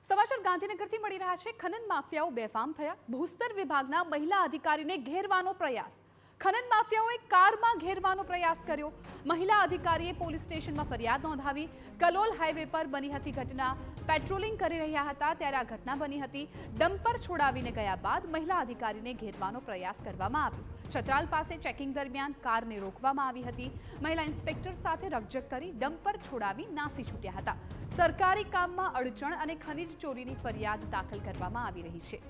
સમાચાર ગાંધીનગરથી મળી રહ્યા છે। ખનન માફિયાઓ બેફામ થયા। ભૂસ્તર વિભાગના મહિલા અધિકારીને ઘેરવાનો પ્રયાસ। ખનન માફિયાઓએ કારમાં ઘેરવાનો પ્રયાસ કર્યો। મહિલા અધિકારીએ પોલીસ સ્ટેશનમાં ફરિયાદ નોંધાવી। કલોલ હાઈવે પર બની હતી ઘટના। પેટ્રોલિંગ કરી રહ્યા હતા ત્યારે આ ઘટના બની હતી। ડમ્પર છોડાવીને ગયા બાદ મહિલા અધિકારીને ઘેરવાનો પ્રયાસ કરવામાં આવ્યો। છત્રાલ પાસે ચેકિંગ દરમિયાન કારને રોકવામાં આવી હતી। મહિલા ઇન્સ્પેક્ટર સાથે રકઝક કરી ડમ્પર છોડાવી નાસી છૂટ્યા હતા। સરકારી કામમાં અડચણ અને ખનીજ ચોરીની ફરિયાદ દાખલ કરવામાં આવી રહી છે।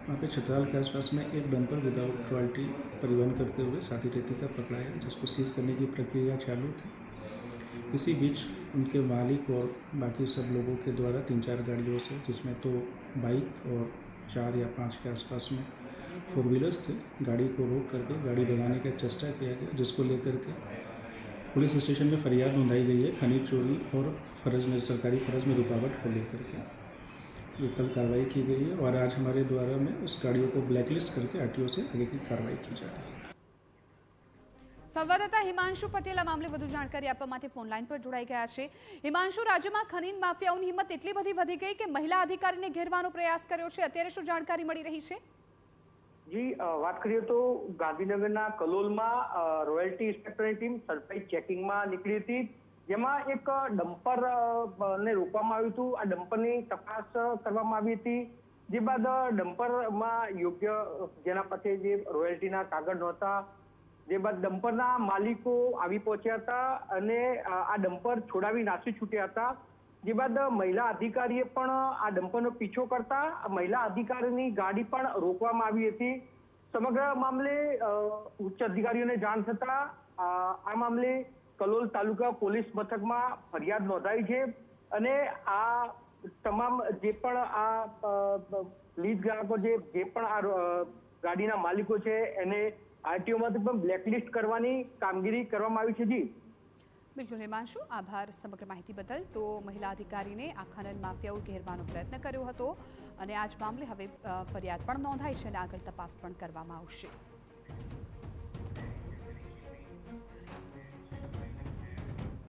वहाँ पे छतराल के आसपास में एक डंपर विदाउट क्वालिटी परिवहन करते हुए साथी रेती का पकड़ाया, जिसको सीज करने की प्रक्रिया चालू थी। इसी बीच उनके मालिक और बाकी सब लोगों के द्वारा 3-4 गाड़ियों से, जिसमें तो बाइक और 4 या 5 के आसपास में 4 व्हीलर्स थे, गाड़ी को रोक करके गाड़ी भगाने का चेष्टा किया गया, जिसको लेकर के पुलिस स्टेशन में फरियाद नोंधाई गई है खनिज चोरी और फर्ज में सरकारी फ़र्ज में रुकावट को लेकर के। ये कल कार्रवाई की गई है और आज हमारे द्वारा में उस गाड़ियों को ब्लैकलिस्ट करके आरटीओ से आगे की कार्रवाई की जा रही है। संवाददाता हिमांशु पटेल आ मामले વધુ જાણકારી આપવા માટે ફોન લાઈન પર જોડાઈ ગયા છે। हिमांशु, રાજ્યમાં ખનન માફિયાઓની હિંમત એટલી બધી વધી ગઈ કે મહિલા અધિકારીને ઘેરવાનો પ્રયાસ કર્યો છે। અત્યારે શું જાણકારી મળી રહી છે? જી, વાત કરીએ તો ગાંધીનગરના કલોલમાં રોયલ્ટી ઇન્સ્પેક્ટરની ટીમ સરપ્રાઇઝ ચેકિંગમાં નીકળી હતી, જેમાં એક ડમ્પર ને રોકવામાં આવ્યું હતું। આ ડમ્પરની તપાસ કરવામાં આવી હતી, જે બાદ ડમ્પરમાં યોગ્ય જેના પાસે જે રોયલ્ટીના કાગળ નહોતા, જે બાદ ડમ્પરના માલિકો આવી પહોંચ્યા હતા અને આ ડમ્પર છોડાવી નાસી છૂટ્યા હતા। જે બાદ મહિલા અધિકારીએ પણ આ ડમ્પરનો પીછો કરતા મહિલા અધિકારીની ગાડી પણ રોકવામાં આવી હતી। સમગ્ર મામલે ઉચ્ચ અધિકારીઓને જાણ થતા આ મામલે કલોલ તાલુકા પોલીસ મથકમાં ફરિયાદ નોંધાઈ છે અને આ તમામ જે પણ આ લીઝ ગ્રાહકો જે પણ આ ગાડીના માલિકો છે એને આરટીઓમાંથી પણ બ્લેકલિસ્ટ કરવાની કામગીરી કરવામાં આવી છે। જી બિલકુલ હિમાંશુ, આભાર સમગ્ર માહિતી બદલ। તો મહિલા અધિકારીને આ ખનન માફિયાઓ ઘેરવાનો પ્રયત્ન કર્યો હતો અને આ જ મામલે હવે ફરિયાદ પણ નોંધાઈ છે અને આગળ તપાસ પણ કરવામાં આવશે।